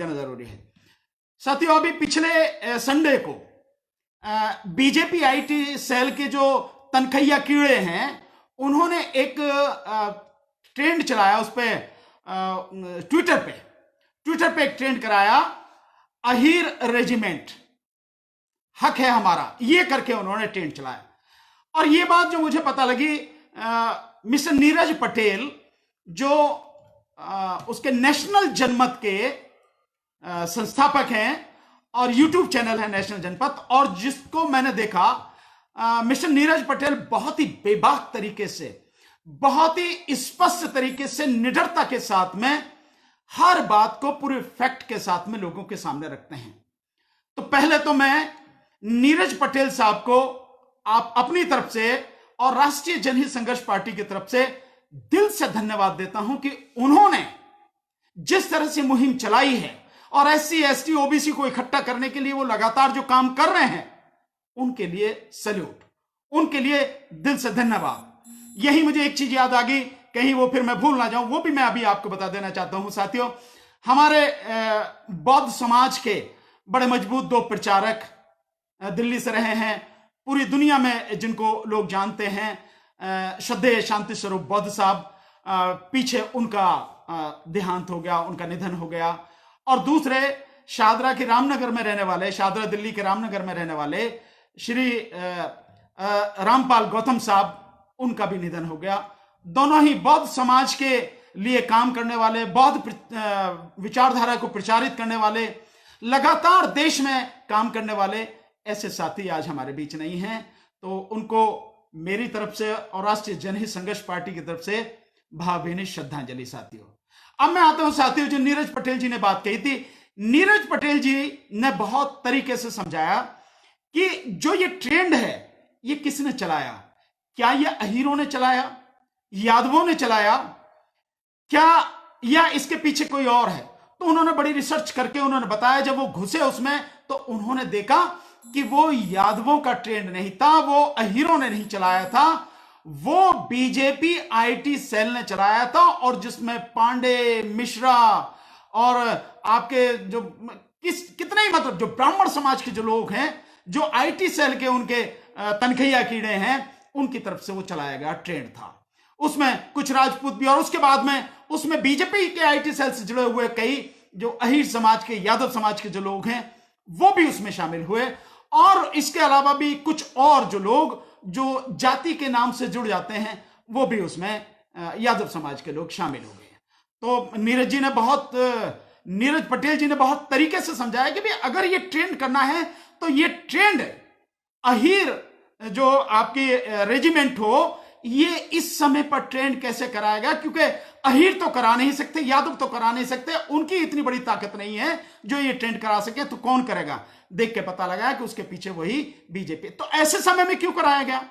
जाना जरूरी है। साथियों, अभी पिछले संडे को बीजेपी आईटी सेल के जो तनखैया कीड़े हैं, उन्होंने एक ट्रेंड चलाया, उस पे ट्विटर पे एक ट्रेंड कराया, अहीर रेजिमेंट हक है हमारा, ये करके उन्होंने ट्रेंड चलाया। और ये बात जो मुझे पता लगी, मिस्टर नीरज पटेल जो उसके नेशनल जनमत के संस्थापक हैं और यूट्यूब चैनल है नेशनल जनपथ, और जिसको मैंने देखा, मिस्टर नीरज पटेल बहुत ही बेबाक तरीके से, बहुत ही स्पष्ट तरीके से, निडरता के साथ में हर बात को पूरे फैक्ट के साथ में लोगों के सामने रखते हैं। तो पहले तो मैं नीरज पटेल साहब को आप अपनी तरफ से और राष्ट्रीय जनहित संघर्ष पार्टी की तरफ से दिल से धन्यवाद देता हूं कि उन्होंने जिस तरह से मुहिम चलाई है और SC ST OBC को इकट्ठा करने के लिए वो लगातार जो काम कर रहे हैं, उनके लिए सैल्यूट, उनके लिए दिल से धन्यवाद। यही मुझे एक चीज याद आ गई, कहीं वो फिर मैं भूल ना जाऊं, वो भी मैं अभी आपको बता देना चाहता हूं। साथियों, हमारे बौद्ध समाज के बड़े मजबूत 2 प्रचारक दिल्ली से रहे हैं, पूरी दुनिया में जिनको लोग जानते हैं, श्रद्धेय शांति स्वरूप बौद्ध साहब, पीछे उनका देहांत हो गया, उनका निधन हो गया। और दूसरे शादरा के रामनगर में रहने वाले, शादरा दिल्ली के रामनगर में रहने वाले श्री रामपाल गौतम साहब, उनका भी निधन हो गया। दोनों ही बौद्ध समाज के लिए काम करने वाले, बौद्ध विचारधारा को प्रचारित करने वाले, लगातार देश में काम करने वाले ऐसे साथी आज हमारे बीच नहीं हैं। तो उनको मेरी तरफ से और राष्ट्रीय जनहित संघर्ष पार्टी की तरफ से भावभीनी श्रद्धांजलि। साथियों, अब मैं आता हूं साथियों, जो नीरज पटेल जी ने बात कही थी, नीरज पटेल जी ने बहुत तरीके से समझाया कि जो ये ट्रेंड है, ये किसने चलाया? क्या ये अहीरों ने चलाया, यादवों ने चलाया क्या, या इसके पीछे कोई और है? तो उन्होंने बड़ी रिसर्च करके उन्होंने बताया, जब वो घुसे उसमें तो उन्होंने देखा कि वो यादवों का ट्रेंड नहीं था, वो अहीरों ने नहीं चलाया था, वो बीजेपी आईटी सेल ने चलाया था। और जिसमें पांडे, मिश्रा और आपके जो कितने ही मतलब जो ब्राह्मण समाज के जो लोग हैं, जो आईटी सेल के उनके तनखैया कीड़े हैं, उनकी तरफ से वो चलाया गया ट्रेंड था। उसमें कुछ राजपूत भी, और उसके बाद में उसमें बीजेपी के आईटी सेल से जुड़े हुए कई जो अहीर समाज के, यादव समाज के जो लोग हैं, वो भी उसमें शामिल हुए। और इसके अलावा भी कुछ और जो लोग जो जाति के नाम से जुड़ जाते हैं, वो भी उसमें यादव समाज के लोग शामिल हो गए। तो नीरज पटेल जी ने बहुत तरीके से समझाया कि भाई अगर ये ट्रेंड करना है तो ये ट्रेंड अहीर जो आपकी रेजिमेंट हो, ये इस समय पर ट्रेंड कैसे कराएगा? क्योंकि अहीर तो करा नहीं सकते, यादव तो करा नहीं सकते, उनकी इतनी बड़ी ताकत नहीं है जो ये ट्रेंड करा सके, तो कौन करेगा? देख के पता लगा कि उसके पीछे वही बीजेपी। तो ऐसे समय में क्यों कराया गया?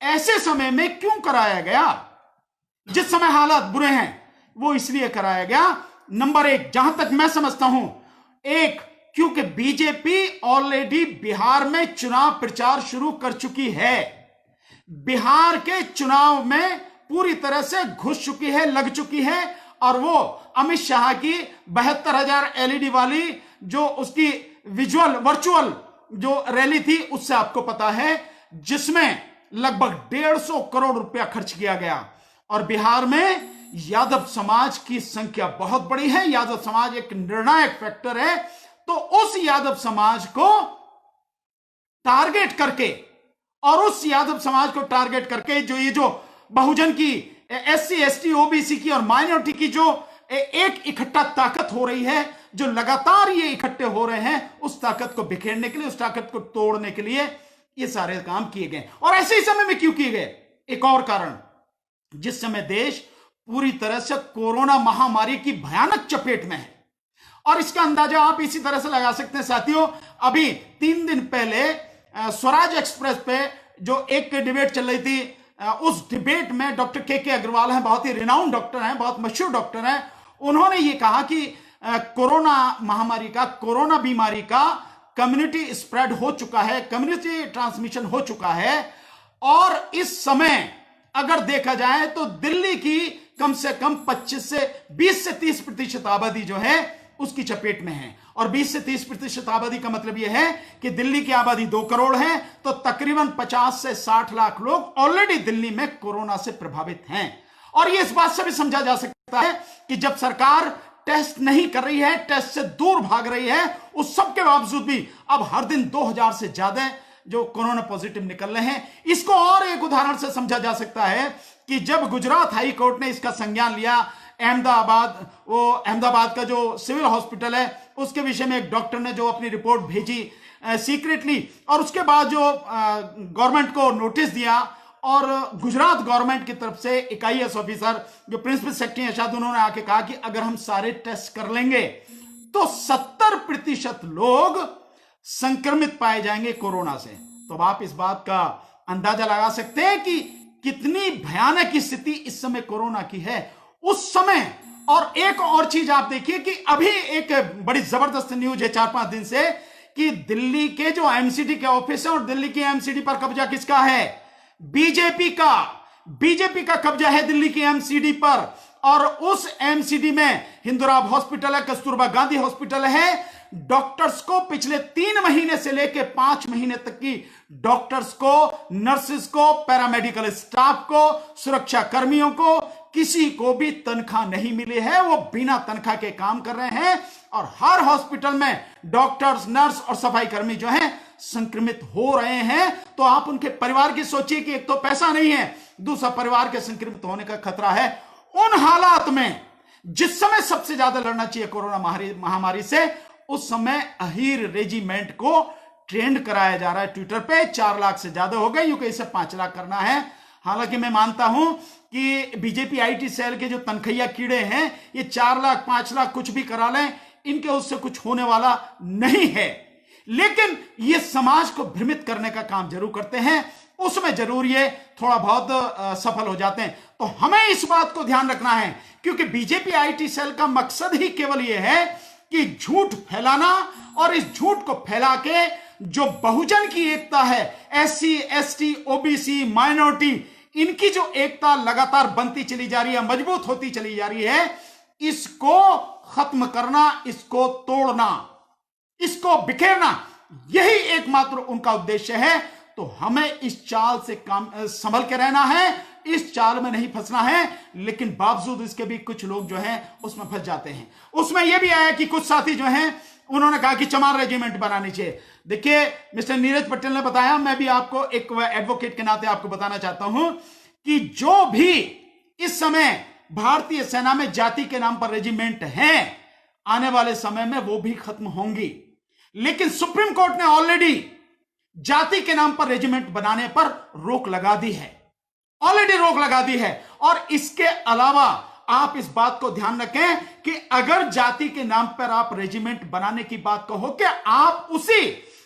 ऐसे समय में क्यों कराया गया? जिस समय हालात बुरे हैं, वो इसलिए कराया गया, नंबर 1, जहां तक मैं समझता हूं, क्योंकि बीजेपी ऑलरेडी बिहार में चुनाव प्रचार शुरू कर चुकी है, बिहार के चुनाव में पूरी तरह से घुस चुकी है, लग चुकी है। और वो अमित शाह की 72,000 LED वाली जो उसकी वर्चुअल जो रैली थी, उससे आपको पता है, जिसमें लगभग 150 करोड़ रुपया खर्च किया गया। और बिहार में यादव समाज की संख्या बहुत बड़ी है, यादव समाज एक निर्णायक फैक्टर है। तो उस यादव समाज को टारगेट करके, और उस यादव समाज को टारगेट करके जो बहुजन की, SC ST OBC की और माइनॉरिटी की जो एक इकट्ठा ताकत हो रही है, जो लगातार ये इकट्ठे हो रहे हैं, उस ताकत को बिखेरने के लिए, उस ताकत को तोड़ने के लिए ये सारे काम किए गए। और ऐसे ही समय में क्यों किए गए? एक और कारण, जिस समय देश पूरी तरह से कोरोना महामारी की भयानक चपेट में है। और इसका अंदाजा आप इसी तरह से लगा सकते हैं साथियों, अभी 3 दिन पहले स्वराज एक्सप्रेस पे जो एक डिबेट चल रही थी, उस डिबेट में डॉक्टर के अग्रवाल हैं, बहुत ही रिनाउंड डॉक्टर हैं, बहुत मशहूर डॉक्टर हैं, उन्होंने ये कहा कि कोरोना महामारी का, कोरोना बीमारी का कम्युनिटी स्प्रेड हो चुका है, कम्युनिटी ट्रांसमिशन हो चुका है। और इस समय अगर देखा जाए तो दिल्ली की कम से कम 25 से 20 से 30% आबादी जो है, उसकी चपेट में हैं। और 20 से 30% आबादी का मतलब यह है कि दिल्ली की आबादी 2 करोड़ है, तो तकरीबन 50 से 60 लाख लोग ऑलरेडी दिल्ली में कोरोना से प्रभावित हैं। और यह इस बात से भी समझा जा सकता है कि जब सरकार टेस्ट नहीं कर रही है, टेस्ट से दूर भाग रही है, उस सब के बावजूद भी अब हर दिन 2000 से ज्यादा जो कोरोना पॉजिटिव निकल रहे हैं। इसको और एक उदाहरण से समझा जा सकता है कि जब गुजरात हाई कोर्ट ने इसका संज्ञान लिया, अहमदाबाद का जो सिविल हॉस्पिटल है उसके विषय में एक डॉक्टर ने जो अपनी रिपोर्ट भेजी सीक्रेटली, और उसके बाद जो गवर्नमेंट को नोटिस दिया, और गुजरात गवर्नमेंट की तरफ से एक IAS ऑफिसर जो प्रिंसिपल सेक्रेटरी हैं शायद, उन्होंने आके कहा कि अगर हम सारे टेस्ट कर लेंगे तो 70% लोग संक्रमित पाए जाएंगे कोरोना से। तो अब आप इस बात का अंदाजा लगा सकते हैं कि कितनी भयानक स्थिति इस समय कोरोना की है उस समय। और एक और चीज आप देखिए कि अभी एक बड़ी जबरदस्त न्यूज है 4-5 दिन से कि दिल्ली के जो MCD के ऑफिस है, और दिल्ली की MCD पर कब्जा किसका है? बीजेपी का कब्जा है दिल्ली की MCD पर। और उस MCD में हिंदुराव हॉस्पिटल है, कस्तूरबा गांधी हॉस्पिटल है। डॉक्टर्स को पिछले 3 महीने से लेकर 5 महीने तक की डॉक्टर्स को, नर्सेस को, पैरामेडिकल स्टाफ को, सुरक्षा कर्मियों को, किसी को भी तनख्वाह नहीं मिली है। वो बिना तनख्वाह के काम कर रहे हैं, और हर हॉस्पिटल में डॉक्टर्स, नर्स और सफाई कर्मी जो हैं संक्रमित हो रहे हैं। तो आप उनके परिवार की सोचिए कि एक तो पैसा नहीं है, दूसरा परिवार के संक्रमित होने का खतरा है। उन हालात में जिस समय सबसे ज्यादा लड़ना चाहिए कोरोना महामारी से, उस समय अहीर रेजिमेंट को ट्रेंड कराया जा रहा है ट्विटर पे। 4 लाख से ज्यादा हो गए, यूं इसे 5 लाख करना है। हालांकि मैं मानता हूं कि बीजेपी IT सेल के जो तनखैया कीड़े हैं, ये 4 लाख 5 लाख कुछ भी करा लें, इनके उससे कुछ होने वाला नहीं है। लेकिन ये समाज को भ्रमित करने का काम जरूर करते हैं, उसमें जरूर ये थोड़ा बहुत सफल हो जाते हैं। तो हमें इस बात को ध्यान रखना है, क्योंकि बीजेपी IT सेल का मकसद ही केवल यह है कि झूठ फैलाना, और इस झूठ को फैला के जो बहुजन की एकता है, SC ST OBC माइनॉरिटी, इनकी जो एकता लगातार बनती चली जा रही है, मजबूत होती चली जा रही है, इसको खत्म करना, इसको तोड़ना, इसको बिखेरना, यही एकमात्र उनका उद्देश्य है। तो हमें इस चाल से काम संभल के रहना है, इस चाल में नहीं फंसना है। लेकिन बावजूद इसके भी कुछ लोग जो हैं उसमें फंस जाते हैं। उसमें यह भी आया कि कुछ साथी जो हैं उन्होंने कहा कि चमार रेजिमेंट बनानी चाहिए। देखिए, मिस्टर नीरज पटेल ने बताया, मैं भी आपको एक एडवोकेट के नाते आपको बताना चाहता हूं कि जो भी इस समय भारतीय सेना में जाति के नाम पर रेजिमेंट हैं, आने वाले समय में वो भी खत्म होंगी। लेकिन सुप्रीम कोर्ट ने ऑलरेडी जाति के नाम पर रेजिमेंट बनाने पर रोक लगा दी है, ऑलरेडी रोक लगा दी है। और इसके अलावा आप इस बात को ध्यान रखें कि अगर जाति के नाम पर आप रेजिमेंट बनाने की बात कहो कि आप उसी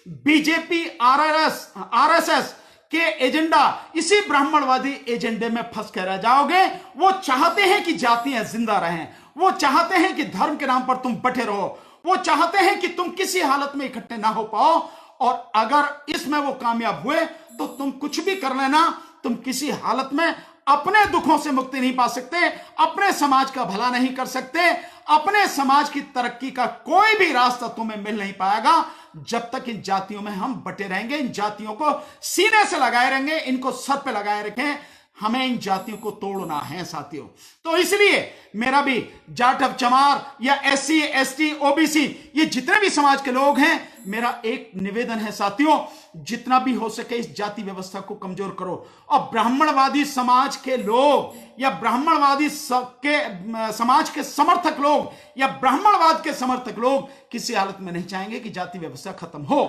बीजेपी RSS के एजेंडा, इसी ब्राह्मणवादी एजेंडे में फंस कर रह जाओगे। वो चाहते हैं कि जातियां जिंदा रहें, वो चाहते हैं कि धर्म के नाम पर तुम बटे रहो, वो चाहते हैं कि तुम किसी हालत में इकट्ठे ना हो पाओ। और अगर इसमें वो कामयाब हुए तो तुम कुछ भी कर लेना, तुम किसी हालत में अपने दुखों से मुक्ति नहीं पा सकते, अपने समाज का भला नहीं कर सकते, अपने समाज की तरक्की का कोई भी रास्ता तुम्हें मिल नहीं पाएगा जब तक इन जातियों में हम बटे रहेंगे, इन जातियों को सीने से लगाए रहेंगे, इनको सर पे लगाए रखें। हमें इन जातियों को तोड़ना है साथियों। तो इसलिए मेरा भी जाटव, चमार या SC ST OBC, ये जितने भी समाज के लोग हैं, मेरा एक निवेदन है साथियों, जितना भी हो सके इस जाति व्यवस्था को कमजोर करो। और ब्राह्मणवादी समाज के लोग या ब्राह्मणवादी समाज के समर्थक लोग या ब्राह्मणवाद के समर्थक लोग किसी हालत में नहीं चाहेंगे कि जाति व्यवस्था खत्म हो,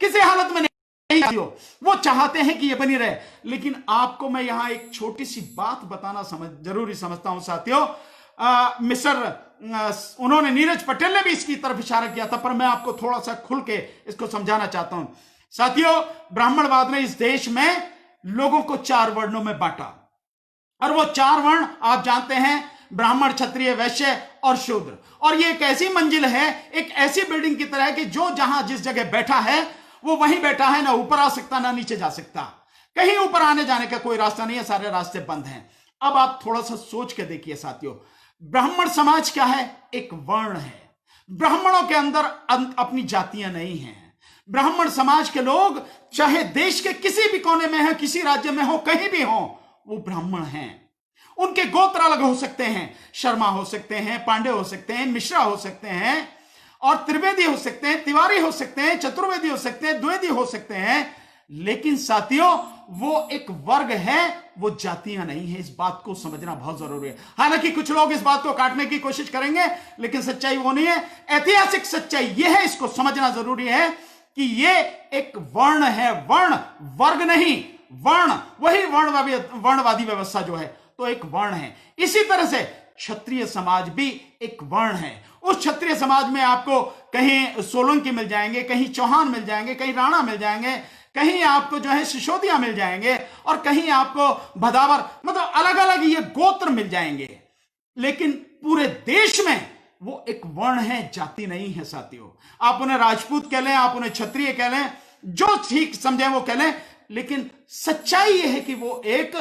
किसी हालत में नहीं। वो चाहते हैं कि ये बनी रहे। लेकिन आपको मैं यहां एक छोटी सी बात बताना जरूरी समझता हूं साथियों। उन्होंने नीरज पटेल ने भी इसकी तरफ इशारा किया था, पर मैं आपको थोड़ा सा खुल के इसको समझाना चाहता हूं साथियों। ब्राह्मणवाद ने इस देश में लोगों को 4 वर्णों में बांटा, और वो 4 वर्ण आप जानते हैं, ब्राह्मण, क्षत्रिय, वैश्य और शूद्र। और ये एक ऐसी मंजिल है, एक ऐसी बिल्डिंग की तरह है कि जो जहां जिस जगह बैठा है वो वहीं बैठा है, ना ऊपर आ सकता ना नीचे जा सकता, कहीं ऊपर आने जाने का कोई रास्ता नहीं है, सारे रास्ते बंद हैं। अब आप थोड़ा सा सोच के देखिए साथियों, ब्राह्मण समाज क्या है? एक वर्ण है। ब्राह्मणों के अंदर अपनी जातियां नहीं हैं। ब्राह्मण समाज के लोग चाहे देश के किसी भी कोने में हो, किसी राज्य में हो, कहीं भी हो, वो ब्राह्मण हैं। उनके गोत्र अलग हो सकते हैं, शर्मा हो सकते हैं, पांडे हो सकते हैं, मिश्रा हो सकते हैं, और त्रिवेदी हो सकते हैं, तिवारी हो सकते हैं, चतुर्वेदी हो सकते हैं, द्विवेदी हो सकते हैं, लेकिन साथियों वो एक वर्ग है, वो जातियां नहीं है। इस बात को समझना बहुत जरूरी है। हालांकि कुछ लोग इस बात को काटने की कोशिश करेंगे, लेकिन सच्चाई वो नहीं है। ऐतिहासिक सच्चाई यह है, इसको समझना जरूरी है कि ये एक वर्ण है, वर्ण वर्ग नहीं। वर्ण वही वर्णवादी व्यवस्था जो है तो एक वर्ण है। इसी तरह से क्षत्रिय समाज भी एक वर्ण है। उस क्षत्रिय समाज में आपको कहीं सोलंकी मिल जाएंगे, कहीं चौहान मिल जाएंगे, कहीं राणा मिल जाएंगे, कहीं आपको जो है सिसोदिया मिल जाएंगे, और कहीं आपको भदावर, मतलब अलग अलग ये गोत्र मिल जाएंगे। लेकिन पूरे देश में वो एक वर्ण है, जाति नहीं है साथियों। आप उन्हें राजपूत कह लें, आप उन्हें क्षत्रिय कह लें, जो ठीक समझें वो कह लें, लेकिन सच्चाई यह है कि वो एक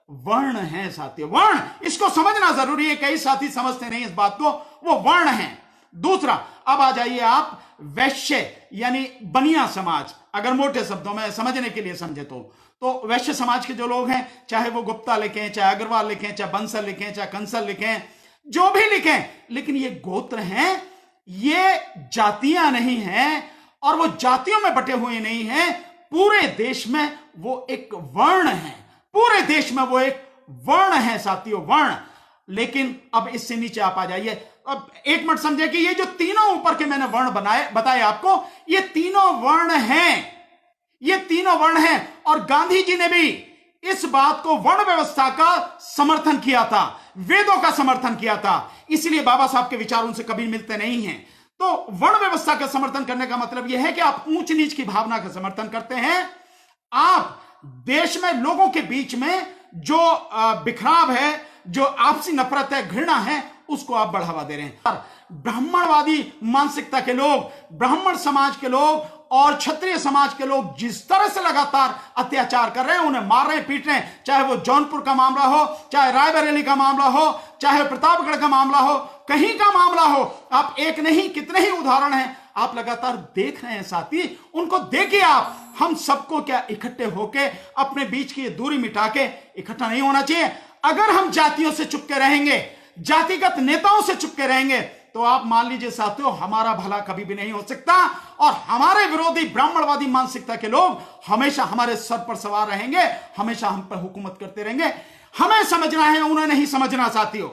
वर्ण है साथियों। वर्ण, इसको समझना जरूरी है। कई साथी समझते नहीं इस बात को, वो वर्ण है। दूसरा, अब आ जाइए आप वैश्य यानी बनिया समाज। अगर मोटे शब्दों में समझने के लिए समझे तो वैश्य समाज के जो लोग हैं, चाहे वो गुप्ता लिखें, चाहे अग्रवाल लिखें, चाहे बंसल लिखें, चाहे कंसल लिखें, जो भी लिखें, लेकिन ये गोत्र हैं, ये जातियां नहीं हैं, और वो जातियों में बटे हुए नहीं हैं। पूरे देश में वो एक वर्ण है, पूरे देश में वो एक वर्ण है साथियों, वर्ण। लेकिन अब इससे नीचे आप आ जाइए। अब एक मिनट समझे कि ये जो तीनों ऊपर के मैंने वर्ण बताए आपको, ये तीनों वर्ण हैं, ये तीनों वर्ण हैं। और गांधी जी ने भी इस बात को, वर्ण व्यवस्था का समर्थन किया था, वेदों का समर्थन किया था। इसलिए बाबा साहब के विचार उनसे कभी मिलते नहीं हैं। तो वर्ण व्यवस्था का समर्थन करने का मतलब यह है कि आप ऊंच नीच की भावना का समर्थन करते हैं। आप देश में लोगों के बीच में जो बिखराव है, जो आपसी नफरत है, घृणा है, उसको आप बढ़ावा दे रहे हैं। ब्राह्मणवादी मानसिकता के लोग, ब्राह्मण समाज के लोग और क्षत्रिय समाज के लोग जिस तरह से लगातार अत्याचार कर रहे हैं, उन्हें मार रहे हैं, पीट रहे हैं, चाहे वो जौनपुर का मामला हो, चाहे रायबरेली का मामला हो, चाहे प्रतापगढ़ का मामला हो, कहीं का मामला हो, आप एक नहीं कितने ही उदाहरण हैं आप लगातार देख रहे हैं साथी। उनको देखिए आप। हम सबको क्या इकट्ठे होके अपने बीच की दूरी मिटा के इकट्ठा नहीं होना चाहिए। अगर हम जातियों से चुपके रहेंगे, जातिगत नेताओं से चुपके रहेंगे, तो आप मान लीजिए साथियों, हमारा भला कभी भी नहीं हो सकता, और हमारे विरोधी ब्राह्मणवादी मानसिकता के लोग हमेशा हमारे सर पर सवार रहेंगे, हमेशा हम पर हुकूमत करते रहेंगे। हमें समझना है, उन्हें नहीं समझना साथियों।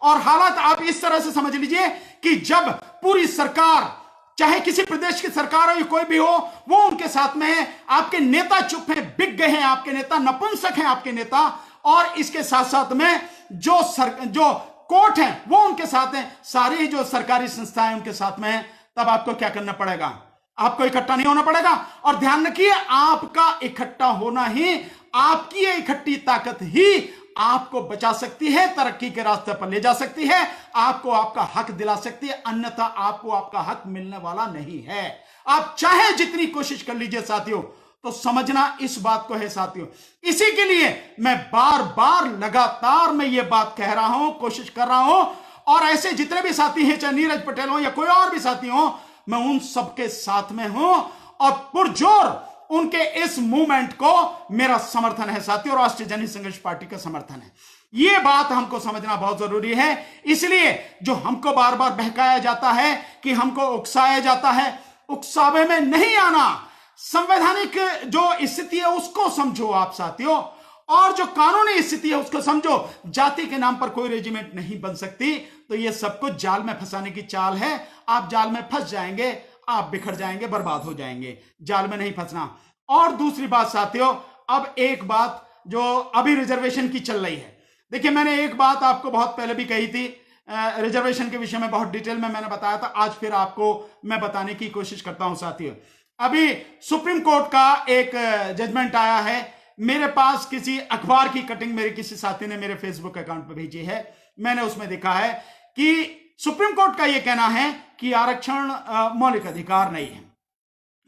और हालात आप इस तरह से समझ लीजिए कि जब पूरी सरकार, चाहे किसी प्रदेश की सरकार हो या कोई भी हो, वो उनके साथ में है, आपके नेता चुप हैं, बिक गए हैं आपके नेता, नपुंसक हैं आपके नेता, और इसके साथ साथ में जो कोर्ट है वो उनके साथ है, सारी जो सरकारी संस्थाएं उनके साथ में है, तब आपको क्या करना पड़ेगा? आपको इकट्ठा नहीं होना पड़ेगा। और ध्यान रखिए, आपका इकट्ठा होना ही, आपकी ये इकट्ठी ताकत ही आपको बचा सकती है, तरक्की के रास्ते पर ले जा सकती है, आपको आपका हक दिला सकती है, अन्यथा आपको आपका हक मिलने वाला नहीं है। आप चाहे जितनी कोशिश कर लीजिए साथियों, तो समझना इस बात को है साथियों। इसी के लिए मैं बार बार लगातार मैं ये बात कह रहा हूं, कोशिश कर रहा हूं, और ऐसे जितने भी साथी हैं, चाहे नीरज पटेल हो या कोई और भी साथी हो, मैं उन सबके साथ में हूं, और पुरजोर उनके इस मूवमेंट को मेरा समर्थन है साथियों, और राष्ट्रीय जनहित संघर्ष पार्टी का समर्थन है। यह बात हमको समझना बहुत जरूरी है। इसलिए जो हमको बार बार बहकाया जाता है, कि हमको उकसाया जाता है, उकसावे में नहीं आना। संवैधानिक जो स्थिति है उसको समझो आप साथियों, और जो कानूनी स्थिति है उसको समझो। जाति के नाम पर कोई रेजिमेंट नहीं बन सकती। तो यह सब कुछ जाल में फंसाने की चाल है। आप जाल में फंस जाएंगे, आप बिखर जाएंगे, बर्बाद हो जाएंगे। जाल में नहीं फंसना। और दूसरी बात साथियों, अब एक बात जो अभी रिजर्वेशन की चल रही है, देखिए मैंने एक बात आपको बहुत पहले भी कही थी, रिजर्वेशन के विषय में बहुत डिटेल में मैंने बताया था, आज फिर आपको मैं बताने की कोशिश करता हूं साथियों। अभी सुप्रीम कोर्ट का एक जजमेंट आया है। मेरे पास किसी अखबार की कटिंग मेरे किसी साथी ने मेरे फेसबुक अकाउंट पर भेजी है। मैंने उसमें देखा है कि सुप्रीम कोर्ट का यह कहना है कि आरक्षण मौलिक अधिकार नहीं है।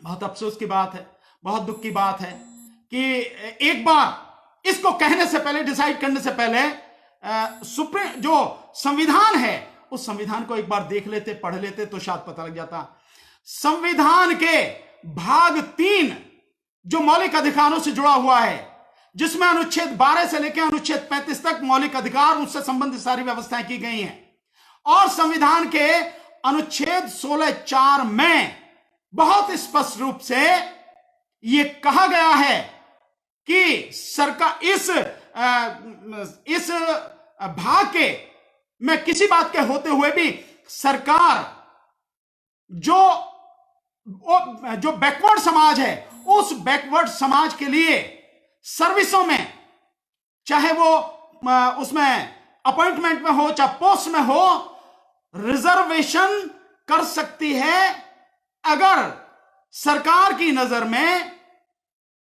बहुत अफसोस की बात है, बहुत दुख की बात है कि एक बार इसको कहने से पहले, डिसाइड करने से पहले, सुप्रीम जो संविधान है उस संविधान को एक बार देख लेते, पढ़ लेते तो शायद पता लग जाता। संविधान के भाग 3 जो मौलिक अधिकारों से जुड़ा हुआ है, जिसमें अनुच्छेद 12 से लेकर अनुच्छेद 35 तक मौलिक अधिकार, उससे संबंधित सारी व्यवस्थाएं की गई हैं। और संविधान के अनुच्छेद 16(4) में बहुत स्पष्ट रूप से यह कहा गया है कि सरकार इस भाग के में किसी बात के होते हुए भी सरकार जो बैकवर्ड समाज है, उस बैकवर्ड समाज के लिए सर्विसों में, चाहे वो उसमें अपॉइंटमेंट में हो चाहे पोस्ट में हो, रिजर्वेशन कर सकती है अगर सरकार की नजर में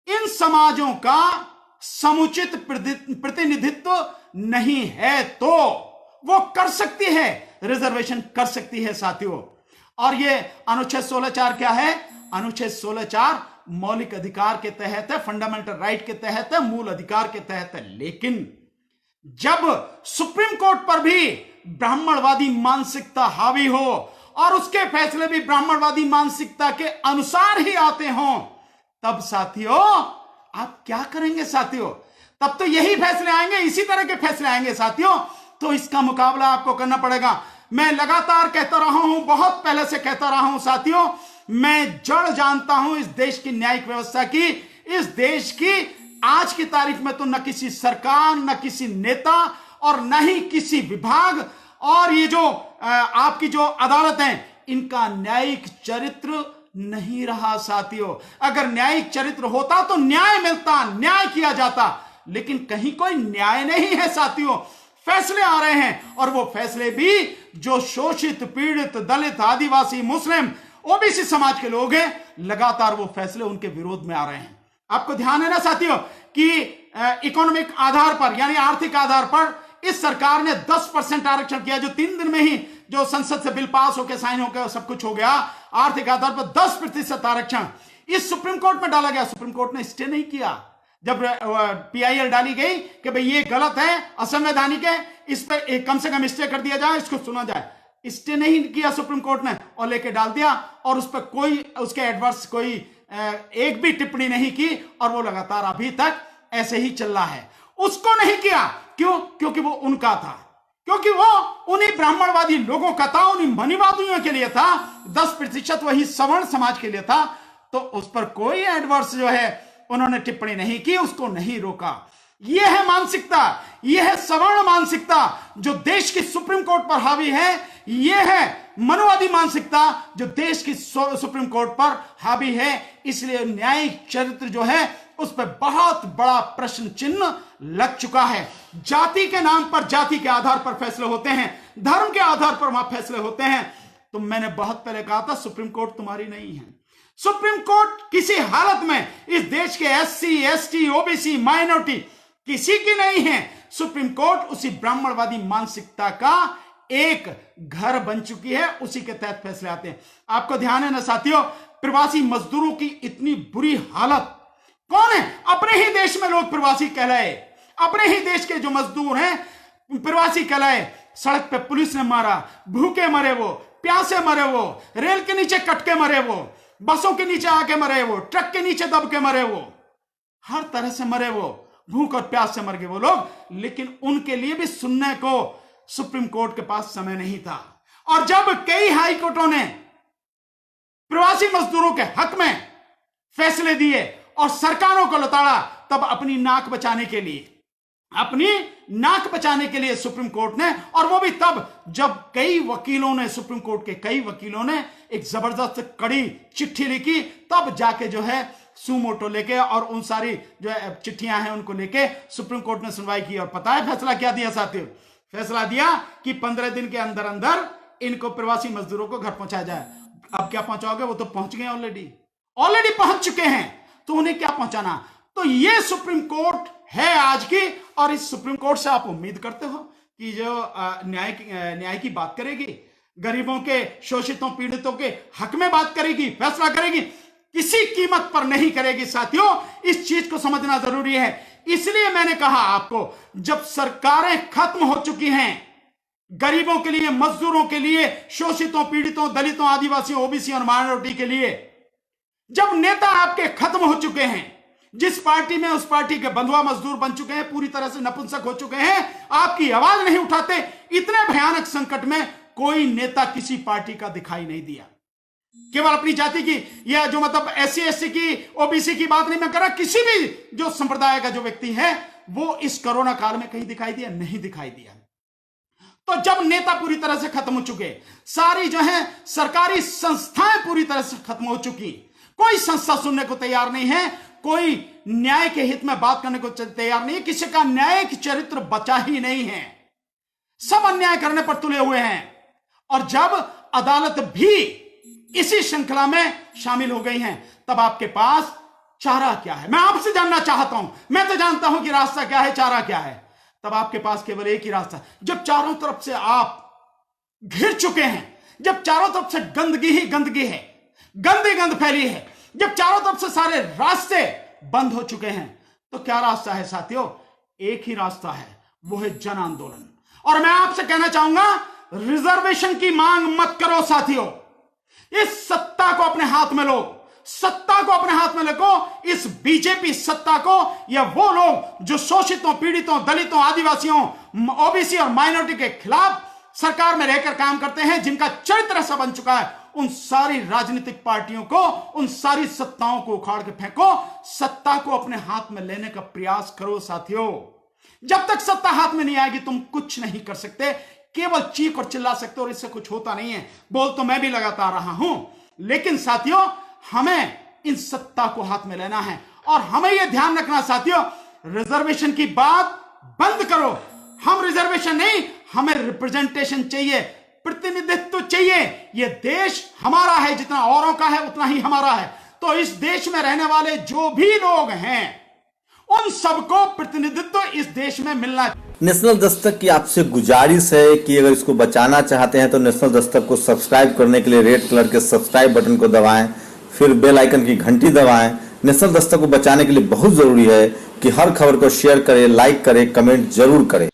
इन समाजों का समुचित प्रतिनिधित्व नहीं है तो वो कर सकती है, रिजर्वेशन कर सकती है साथियों। और ये अनुच्छेद 16(4) क्या है? अनुच्छेद 16(4) मौलिक अधिकार के तहत है, फंडामेंटल राइट के तहत है, मूल अधिकार के तहत है। लेकिन जब सुप्रीम कोर्ट पर भी ब्राह्मणवादी मानसिकता हावी हो और उसके फैसले भी ब्राह्मणवादी मानसिकता के अनुसार ही आते हों, तब साथियों आप क्या करेंगे साथियों? तब तो यही फैसले आएंगे, इसी तरह के फैसले आएंगे साथियों। तो इसका मुकाबला आपको करना पड़ेगा। मैं लगातार कहता रहा हूं, बहुत पहले से कहता रहा हूं साथियों, मैं जड़ जानता हूं इस देश की न्यायिक व्यवस्था की। इस देश की आज की तारीख में तो न किसी सरकार, न किसी नेता और न ही किसी विभाग और ये जो आपकी जो अदालत है, इनका न्यायिक चरित्र नहीं रहा साथियों। अगर न्यायिक चरित्र होता तो न्याय मिलता, न्याय किया जाता, लेकिन कहीं कोई न्याय नहीं है साथियों। फैसले आ रहे हैं और वो फैसले भी जो शोषित, पीड़ित, दलित, आदिवासी, मुस्लिम, ओबीसी समाज के लोग हैं, लगातार वो फैसले उनके विरोध में आ रहे हैं। आपको ध्यान है ना साथियों कि इकोनॉमिक आधार पर यानी आर्थिक आधार पर इस सरकार ने 10% आरक्षण किया, जो 3 दिन में ही जो संसद से बिल पास होकर साइन होकर सब कुछ हो गया। आर्थिक आधार पर 10% आरक्षण इस सुप्रीम कोर्ट में डाला गया। सुप्रीम कोर्ट ने स्टे नहीं किया। जब PIL डाली गई कि भाई ये गलत है, असंवैधानिक है, इस पर कम से कम स्टे कर दिया जाए, इसको सुना जाए, स्टे नहीं किया सुप्रीम कोर्ट ने और लेके डाल दिया और उस पर कोई उसके एडवर्स कोई एक भी टिप्पणी नहीं की और वो लगातार अभी तक ऐसे ही चल रहा है। उसको नहीं किया, क्यों? क्योंकि वो उनका था, क्योंकि वो उन्हीं ब्राह्मणवादी लोगों का था, उन्हीं मनीवादियों के लिए था, 10% वही सवर्ण समाज के लिए था। तो उस पर कोई एडवर्स जो है उन्होंने टिप्पणी नहीं की, उसको नहीं रोका। यह है मानसिकता, यह है सवर्ण मानसिकता जो देश की सुप्रीम कोर्ट पर हावी है। यह है मनुवादी मानसिकता जो देश की सुप्रीम कोर्ट पर हावी है। इसलिए न्यायिक चरित्र जो है उस पर बहुत बड़ा प्रश्न चिन्ह लग चुका है। जाति के नाम पर, जाति के आधार पर फैसले होते हैं, धर्म के आधार पर वहां फैसले होते हैं। तो मैंने बहुत पहले कहा था सुप्रीम कोर्ट तुम्हारी नहीं है। सुप्रीम कोर्ट किसी हालत में इस देश के SC, ST, OBC, माइनॉरिटी किसी की नहीं है। सुप्रीम कोर्ट उसी ब्राह्मणवादी मानसिकता का एक घर बन चुकी है, उसी के तहत फैसले आते हैं। आपको ध्यान है ना साथियों, प्रवासी मजदूरों की इतनी बुरी हालत कौन है? अपने ही देश में लोग प्रवासी कहलाए, अपने ही देश के जो मजदूर हैं प्रवासी कहलाए। सड़क पे पुलिस ने मारा, भूखे मरे वो, प्यासे मरे वो, रेल के नीचे कट के मरे वो, बसों के नीचे आके मरे वो, ट्रक के नीचे दब के मरे वो, हर तरह से मरे वो, भूख और प्यास से मर गए वो लोग। लेकिन उनके लिए भी सुनने को सुप्रीम कोर्ट के पास समय नहीं था। और जब कई हाई कोर्टों ने प्रवासी मजदूरों के हक में फैसले दिए और सरकारों को लताड़ा, तब अपनी नाक बचाने के लिए, अपनी नाक बचाने के लिए सुप्रीम कोर्ट ने, और वो भी तब जब कई वकीलों ने, सुप्रीम कोर्ट के कई वकीलों ने एक जबरदस्त कड़ी चिट्ठी लिखी, तब जाके जो है सुमोटो लेके और उन सारी जो चिट्ठियां हैं उनको लेके सुप्रीम कोर्ट ने सुनवाई की। और पता है फैसला क्या दिया साथियों? फैसला दिया कि 15 दिन के अंदर अंदर इनको प्रवासी मजदूरों को घर पहुंचाया जाए। अब क्या पहुंचाओगे? वो तो पहुंच गए, ऑलरेडी पहुंच चुके हैं, तो उन्हें क्या पहुंचाना? तो ये सुप्रीम कोर्ट है आज की। और इस सुप्रीम कोर्ट से आप उम्मीद करते हो कि जो न्याय की बात करेगी, गरीबों के, शोषितों, पीड़ितों के हक में बात करेगी, फैसला करेगी? किसी कीमत पर नहीं करेगी साथियों। इस चीज को समझना जरूरी है। इसलिए मैंने कहा आपको, जब सरकारें खत्म हो चुकी हैं, गरीबों के लिए, मजदूरों के लिए, शोषितों, पीड़ितों, दलितों, आदिवासियों, ओबीसी और माइनॉरिटी के लिए। जब नेता आपके खत्म हो चुके हैं, जिस पार्टी में उस पार्टी के बंधुआ मजदूर बन चुके हैं, पूरी तरह से नपुंसक हो चुके हैं, आपकी आवाज नहीं उठाते, इतने भयानक संकट में कोई नेता किसी पार्टी का दिखाई नहीं दिया। केवल अपनी जाति की या जो मतलब एससी एसटी की, ओबीसी की बात नहीं मैं कर रहा, किसी भी जो संप्रदाय का जो व्यक्ति है वो इस कोरोना काल में कहीं दिखाई दिया? नहीं दिखाई दिया। तो जब नेता पूरी तरह से खत्म हो चुके, सारी जो है सरकारी संस्थाएं पूरी तरह से खत्म हो चुकी, कोई संस्था सुनने को तैयार नहीं है, कोई न्याय के हित में बात करने को तैयार नहीं है, किसी का न्यायिक चरित्र बचा ही नहीं है, सब अन्याय करने पर तुले हुए हैं। और जब अदालत भी इसी श्रृंखला में शामिल हो गई हैं, तब आपके पास चारा क्या है? मैं आपसे जानना चाहता हूं। मैं तो जानता हूं कि रास्ता क्या है, चारा क्या है। तब आपके पास केवल एक ही रास्ता, जब चारों तरफ से आप घिर चुके हैं, जब चारों तरफ से गंदगी ही गंदगी है, गंदी गंद फैली है, जब चारों तरफ से सारे रास्ते बंद हो चुके हैं, तो क्या रास्ता है साथियों? एक ही रास्ता है, वो है जन आंदोलन। और मैं आपसे कहना चाहूंगा, रिजर्वेशन की मांग मत करो साथियों। इस सत्ता को अपने हाथ में लो, सत्ता को अपने हाथ में लेको। इस बीजेपी सत्ता को, या वो लोग जो शोषितों, पीड़ितों, दलितों, आदिवासियों, ओबीसी और माइनॉरिटी के खिलाफ सरकार में रहकर काम करते हैं, जिनका चरित्र ऐसा बन चुका है, उन सारी राजनीतिक पार्टियों को, उन सारी सत्ताओं को उखाड़ के फेंको। सत्ता को अपने हाथ में लेने का प्रयास करो साथियों। जब तक सत्ता हाथ में नहीं आएगी तुम कुछ नहीं कर सकते, केवल चीख और चिल्ला सकते हो, और इससे कुछ होता नहीं है। बोल तो मैं भी लगातार रहा हूं, लेकिन साथियों हमें इन सत्ता को हाथ में लेना है। और हमें यह ध्यान रखना साथियों, रिजर्वेशन की बात बंद करो। हम रिजर्वेशन नहीं, हमें रिप्रेजेंटेशन चाहिए, प्रतिनिधित्व चाहिए। यह देश हमारा है, जितना औरों का है उतना ही हमारा है। तो इस देश में रहने वाले जो भी लोग हैं, उन सबको प्रतिनिधित्व इस देश में मिलना चाहिए। नेशनल दस्तक की आपसे गुजारिश है कि अगर इसको बचाना चाहते हैं तो नेशनल दस्तक को सब्सक्राइब करने के लिए रेड कलर के सब्सक्राइब बटन को दबाएं, फिर बेल आइकन की घंटी दबाएं। नेशनल दस्तक को बचाने के लिए बहुत जरूरी है कि हर खबर को शेयर करें, लाइक करें, कमेंट जरूर करें।